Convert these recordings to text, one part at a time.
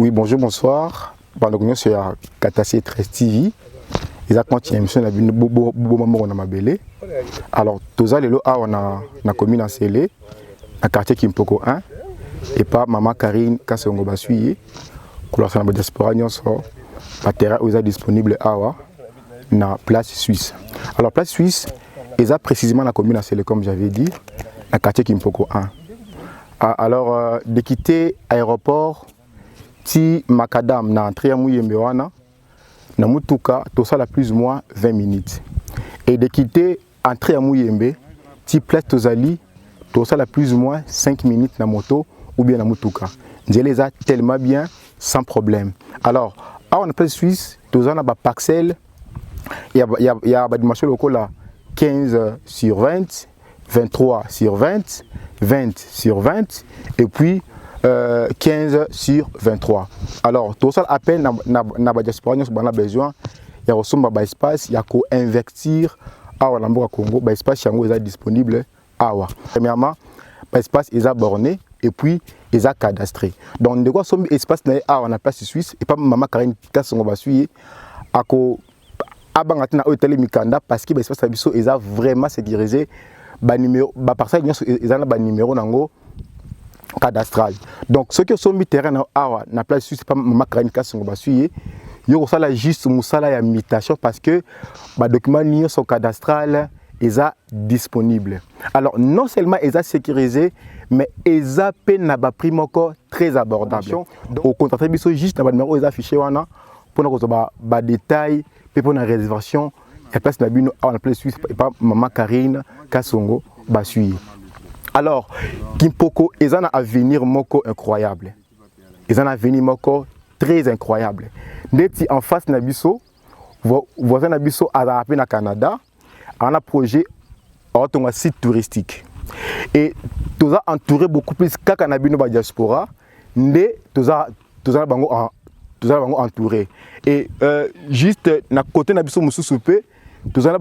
Oui, bonjour, bonsoir. Donc, nous sommes à Katassi 13 TV. Ils ont continué l'émission de Mabele. Alors, tous les lots on a commune en Célé, dans le quartier Kimpoko 1, et pas Maman Karine Kassongo Basuye. Pour la diaspora, nous sommes à terrain où ils sont disponibles dans la place suisse. Alors, place suisse, ils ont précisément la commune en Célé, comme j'avais dit, dans le quartier Kimpoko 1. Alors, de quitter l'aéroport, si Makadam na entré à Mouyembe wana na mutuka tout ça la plus ou moins 20 minutes et de quitter entré à Mouyembe si place Tozali tout ça la plus ou moins 5 minutes na moto ou bien na mutuka je les a tellement bien sans problème. Alors on a place suisse tout ça na ba parcelle il y a ba dimension locale là 15 sur 20 23 sur 20 20 sur 20 et puis 15 sur 23. Alors, tout ça, à peine, dans la diaspora, nous avons besoin de espace, il y a qu'à investir à l'Amboka Congo, l'espace est disponible. Premièrement, l'espace est borné et puis il est cadastré. Donc, de quoi son espace est à la place suisse et pas Maman Karine Kassongo Basuye à Abangatna Hôtel Mikanda parce que l'espace est vraiment sécurisé. Parce qu'il y a un numéro cadastral. Donc ceux qui sont mis terrain na na place suisse pas Maman Karine Kassongo Basuye yo ça la juste musala ya mutation parce que ba document ni sont cadastral est disponible. Alors non seulement est sécurisé mais est peine na ba prix moko très abordable. Au contraire biso juste na ba numéro est affiché wana pour na ba détail pe pour na réservation ya place na bino na place suisse pas Maman Karine Kassongo Basuye. Alors, Kimpoko, ils ont un avenir moko incroyable. Ils ont un avenir moko très incroyable. Neti en face Nabiso, voisin Nabiso à la Canada, on a un projet à un site touristique. Et tout ça entouré beaucoup plus qu'à Nabino diaspora, mais tout ça entouré. Et juste na côté Nabiso Moussousoupé, tout ça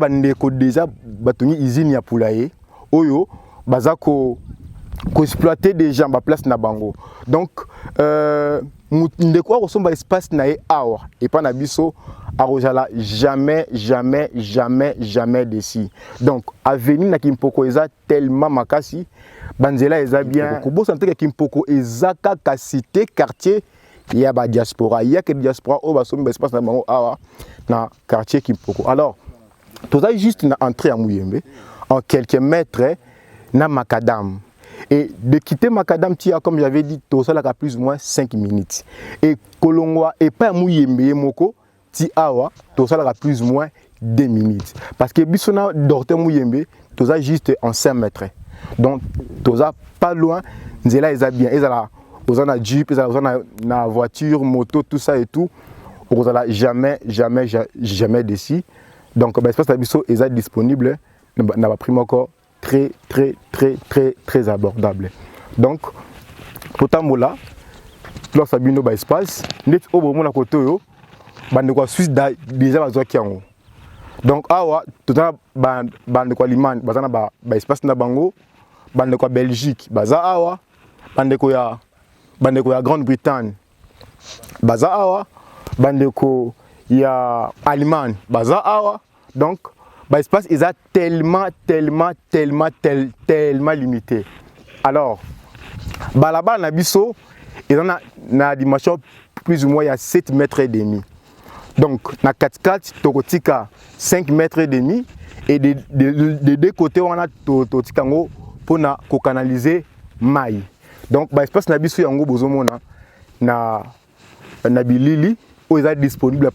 déjà batoni usine ya poulailler. Oyo bazako exploiter des gens à place na bango. Donc de quoi ressemble espace na awa et pas na biso arojala jamais d'ici. Donc avenir na Kimpoko eza tellement makasi banzela eza bien ko bo santé que Kimpoko eza ka cité quartier il y a ba diaspora il y a que diaspora au basomba espace na bango awa na quartier Kimpoko. Alors tout ça juste na entrée à Mouyembe en quelques mètres na Makadam. Et de quitter Makadam, comme j'avais dit, tout ça là plus ou moins 5 minutes. Et Kolongwa et pas Mouyembe Moko, ti awa, tout ça là plus ou moins 2 minutes. Parce que Bissona dorte Mouyembe, tout ça juste en 5 mètres. Donc tout ça pas loin, Nzela ils a bien, ils a la jeep, ils a la voiture, moto, tout ça et tout. On a jamais d'ici. Donc l'espace d'Abisso est disponible, n'a pas pris encore très abordable. Donc pour Tambola, là Sabino ba espace, net au moment la côté yo, bande quoi Suisse déjà bazo kiango. Donc awa tout ça bande quoi Liman, bazana ba espace na bango, bande quoi Belgique, baza awa, bande quoi ya Grande-Bretagne, baza awa, bande quoi ya Allemagne, baza awa. Donc l'espace est tellement limité. Alors, là-bas, na biso, il y a une dimension plus ou moins il y a 7 mètres et demi. Donc, na 4x4, tokotika 5 mètres et demi. Et de deux côtés, on a tokotika pour canaliser maille. Donc, l'espace na biso yango bozomona na bilili où il est disponible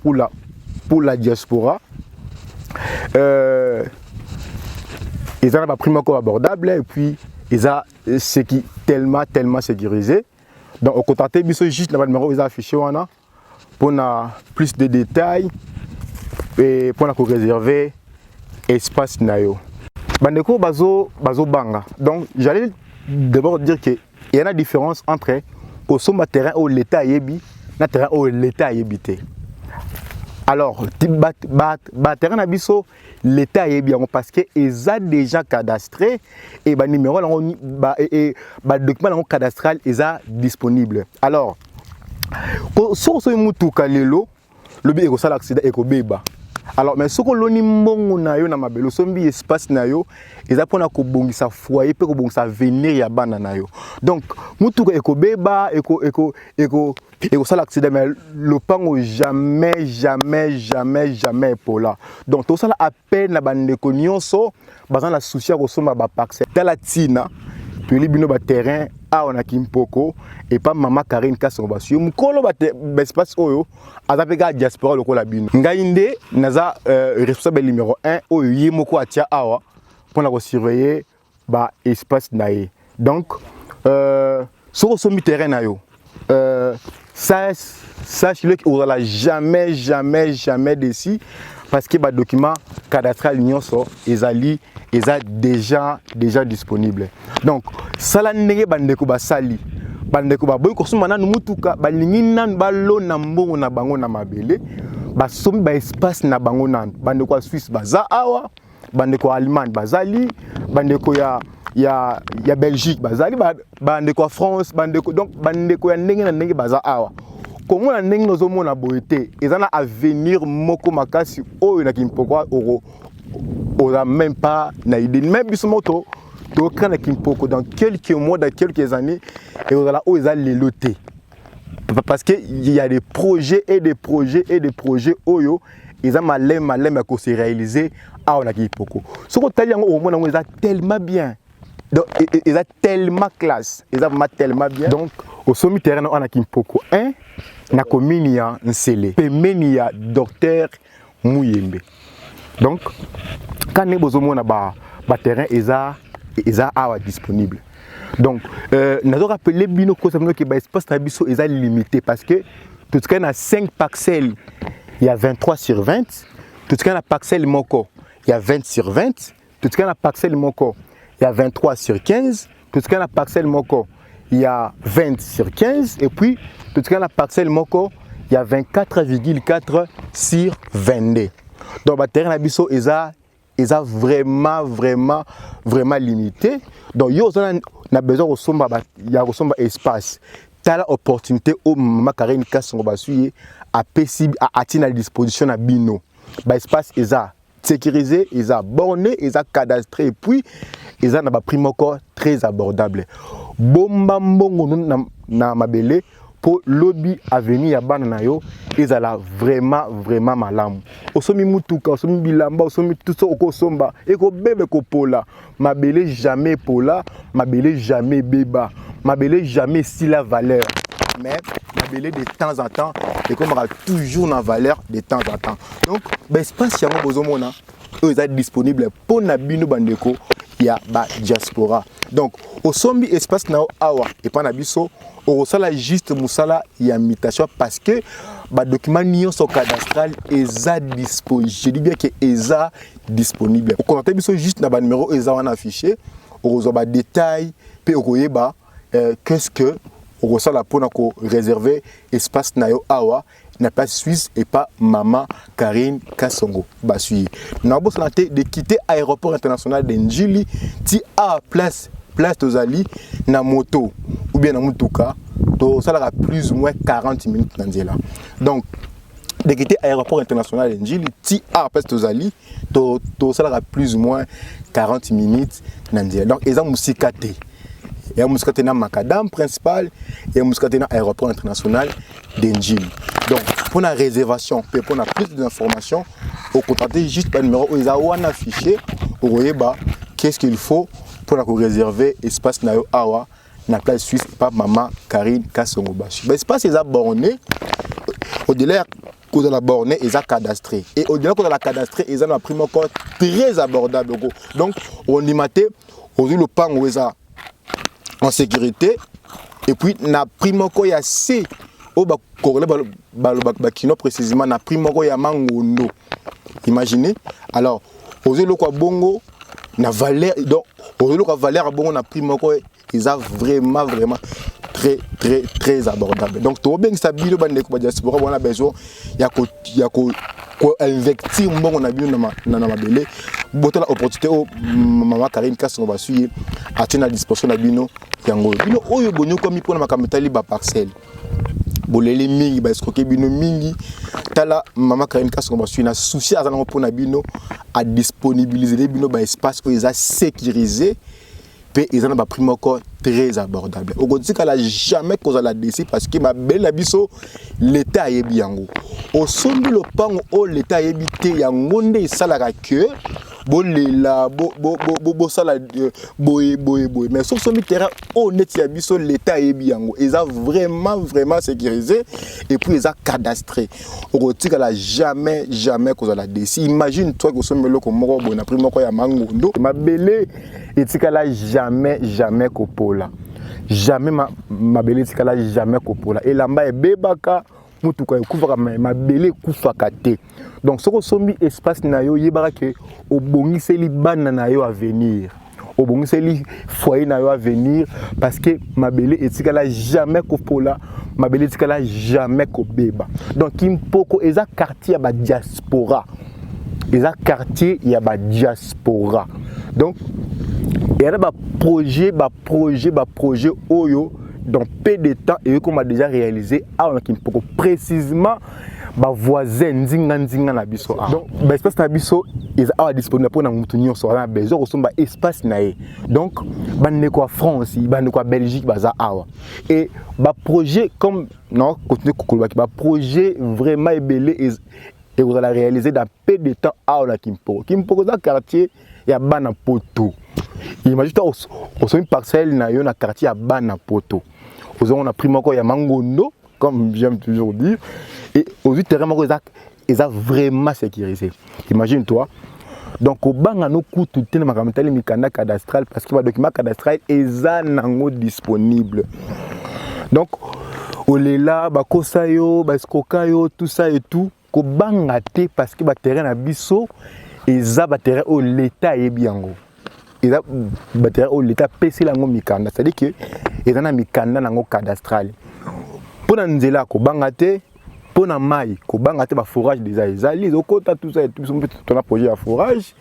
pour la diaspora. Ils ont un prix encore abordable et puis ils ont ce qui tellement sécurisé. Donc au contact biso juste le numéro ils ont affiché wana pour plus de détails et pour réserver espace nayo. Bandeko bazo banga. Donc j'allais d'abord dire que il y a une différence entre au sommet terrain où l'état yebi na terrain où l'état yebité. Alors, terrain abisso l'état est bien parce que ils a déjà cadastré et numéro et document cadastral est disponible. Alors, so so mutuka lelo lobi ekosala accident ekobeba. Alors mais soko loni mbongo na yo na mabelo sombi espace na yo eza pona ko bongisa foyer pe ko bongisa avenir ya bana na yo. Donc mutuka ekobeba ekosala accident mais le pango jamais pour là. Donc tout ça la appel na bandeko nyonso bazan la souci ko somba ba parcelle tala tina puis li bino ba terrain a on a Kimpoko et pas maman Karine Kasongo basuye mukolo ba espace oyo azapeka diaspora lokola bino ngainde naza responsable numéro 1 oyo yemoko atia awa pour ko surveiller ba espace nae. Donc soko somi terrain na yo sache-le qu'on aura jamais d'ici parce que les documents cadastrales nyonso ezali eza déjà disponible. Donc sala ndenge bandeko basali bandeko ba boy ko suma na mutuka balingi nan balo na mbongo na bango na mabele basomi ba espace na bango nan bandeko Suisse baza awa bandeko Allemagne bazali bandeko ya Belgique bazali bandeko France bandeko donc bandeko ya ndenge na ndenge baza awa komo na ndenge nozomona boyete ezana avenir moko makasi oyo na Kimpoko ora même pas na idée même biso moto to kana Kimpoko dans quelques mois dans quelques années et ora la o eza leloté parce que il y a des projets oyo eza malem ko se réaliser a na Kimpoko soko tali yango o mona ngo eza tellement bien. Donc, ils ont tellement classe, ils ont tellement bien. Donc, au sommet terrain, on a Kimpoko 1, na commune ya Nsele, pemeni ya docteur Mouyembe. Donc, quand nous avons ba terrain, ils sont disponible. Donc, nous avons rappelé bino que l'espace tabiso est limité parce que tout ce qu'on a 5 parcelles, il y a 23 sur 20. Tout ce qu'on a parcelle moko, il y a 20 sur 20. Tout ce qu'on a parcelle moko, il y a 23 sur 15, tout ce qu'il y a la parcelle moko, il y a 20 sur 15, et puis tout ce qu'il y a la parcelle moko, il y a 24,4 sur 22. Donc le terrain abisso est vraiment limité. Donc il y a besoin de espace. Telle opportunité au Makarine Kasongo basuye à à disposition à bino. L'espace est sécurisé, ils ont borné, ils ont cadastré et puis ils ont un prix encore très abordable. Bomba mbongo na mabele pour lobby avenir ya bana yo, ils ont vraiment malamu. Osomi mutuka, osomi bilamba, osomi tout ça oko somba, eko bebe ko pola, mabele jamais pola, mabele jamais beba, mabele jamais si la valeur. Mais mabele de temps en temps et comme aura toujours la valeur de temps en temps. Donc l'espace yango bozomona est disponible pour nabino bandeko ya ba diaspora. Donc au sombi espace na awa et pas nabiso au sala juste musala ya mutation parce que ba document nyonso cadastral est disponible. Je dis bien que est disponible. Au commentaire biso juste na ba numéro est wana affiché au ba détail pe okoyeba qu'est-ce que au sala pona ko réserver espace na yo awa na pas Suisse et pas maman Karine Kasongo basuye. Na bo santé de quitter aéroport international de Njili ti à place tozali na moto ou bien na mutuka to sala plus ou moins 40 minutes na nzela. Donc de quitter aéroport international de Njili ti à place tozali to sala plus ou moins 40 minutes na nzela. Donc eza musikate. Il y a un na Macadam principal et un na aéroport international d'Enjili. Donc pour la réservation, pour la plus d'informations, vous contactez juste le numéro où ils ont affiché. Vous voyez qu'est-ce qu'il faut pour la réserver espace na yo awa na place Suisse pas maman Karine Kasongo Bashi. Espace ils ont borné. Au-delà de la bornée, ils ont cadastré. Et au-delà de la cadastré, ils ont un prix encore très abordable. Donc on limité au le pan où ils ont en sécurité et puis na primoko ya C au ba corrélé ba kino précisément na primoko ya mangondo. Imaginez alors oser le quoi bongo na valeur donc oser le quoi valeur bongo na primoko ils a vraiment très abordable. Donc to bien ça bilo bande ko ba diaspora on a besoin ya ko investir mbongo na bino na mabele boto la opportunité au maman Karine Kasongo basuye atina disposition na bino yango bino oyo bonyo comme pour na makamutali ba parcelle bolele mingi ba escroquer bino mingi tala maman Karine Kasongo ba suina souci azana pour na bino à disponibiliser bino ba espace où ils a sécurisé et ils ont pris encore très abordable. Au côté qu'elle a jamais causé la décision parce que ma belle abisso l'état est bien. Au son de l'opang au l'état est bité yangonde ça la que bolela bo sala boy mais sauf son terrain honnête abisso l'état est bien. Ils ont vraiment sécurisé et puis ils ont cadastré. Au côté qu'elle a jamais causé la décision. Imagine toi que son melo comme moi bon après moi quoi ya mangondo ma belle et tikala jamais kopola jamais ma belle tikala jamais kopola et lamba e bebaka mutu ko ekufaka ma belle kufaka te donc soko sombi espace na yo yebaka ke obongiseli bana na yo à venir obongiseli foyer na yo à venir parce que ma belle etikala jamais kopola ma belle etikala jamais kobeba donc impoko eza quartier ba diaspora eza quartier ya ba diaspora donc il y a des projets Oyo dans peu de temps et qu'on a déjà réalisé précisément ba voisin nzinga na biso donc ba espace na biso ils a disponible pour na mutu nyonso na besoin ko somba espace na ye donc bande ko France bande ko Belgique baza awa et ba projet comme non continuer kokoloba ba projet vraiment ébélé et vous allez réaliser dans peu de temps à la Kimpoko dans quartier il y a bana poto imagine toi au une parcelle na yo na quartier à bana poto on a pris encore ya mangondo comme j'aime toujours dire et aux terrain ils a vraiment sécurisé imagine toi donc au banga no kutu tena makamtali mikanda cadastral parce que ba document cadastral eza nango disponible donc olela ba kosayo ba skokayo tout ça et tout ko banga te parce que ba terrain na biso eza ba terrain au l'état yebiango eza ba terrain au l'état pesi lango mikanda c'est à dire que eza na mikanda nango cadastral pona nzela ko banga te pona mai ko banga te ba forage des ezali okota tout ça et tout ton projet à forage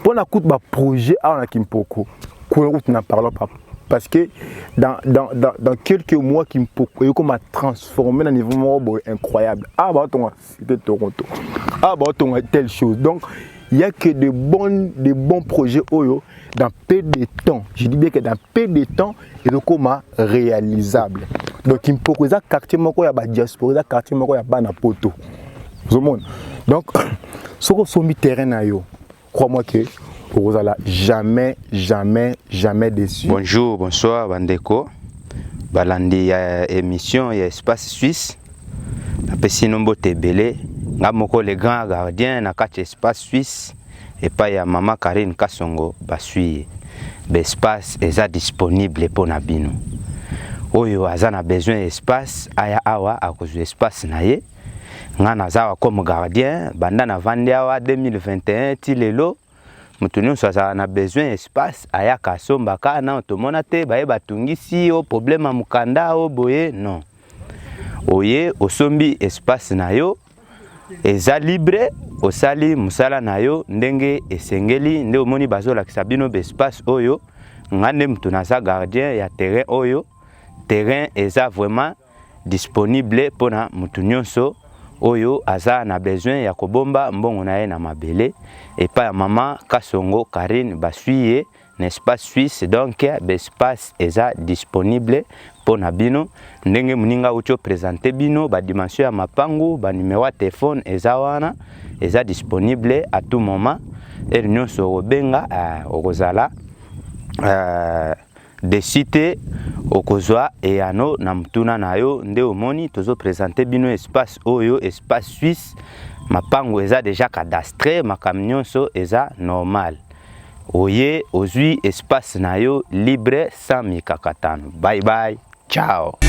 pona coûte ba projet à na Kimpoko ko na parlons pas parce que dans quelques mois Kimpoko comme a transformé dans un niveau incroyable ah bah c'était Toronto ah bah telle chose donc il y a que de bons projets Oyo dans peu de temps je dis bien que dans peu de temps et donc comme réalisable donc Kimpoko ça quartier moko ya ba diaspora ça quartier moko ya bana poto donc ce qu'on sombi terrain na yo crois-moi que vous allez jamais déçu. Bonjour, bonsoir, Bandeko. Balandi ya émission ya Espace Suisse. Napesi nombo tebele. Ngamoko le grand gardien na kati Espace Suisse. Et pas ya maman Karine Kasongo basui. Espace eza disponible pour nabino. Oyo azana besoin espace aya awa a cause espace na ye. Ngana zawa comme gardien banda na vandiawa 2021 tilelo. Mutunyo sasa na besoin espace aya kasomba kana otomona te baye batungisi o problème mukanda o boye non oye osombi espace na yo eza libre osali musala na yo ndenge esengeli nde omoni bazola kisabino be espace oyo ngande mutuna sa gardien ya terrain oyo terrain eza vraiment disponible pona mutunyonso oyo aza na besoin ya kobomba mbongo na ye na mabele et pas maman Kasongo Karine basuye n'espace suisse donc l'espace eza disponible pour nabino ndenge muninga ucho présenter bino ba dimension ya mapangu ba numéro de téléphone eza wana eza disponible à tout moment et nyonso obenga okozala de cité okozwa et ano na mtuna nayo nde omoni tozo présenter bino espace oyo espace suisse mapango eza déjà cadastré makamnyonso eza normal oye ozui espace nayo libre sans mikakatano bye bye ciao.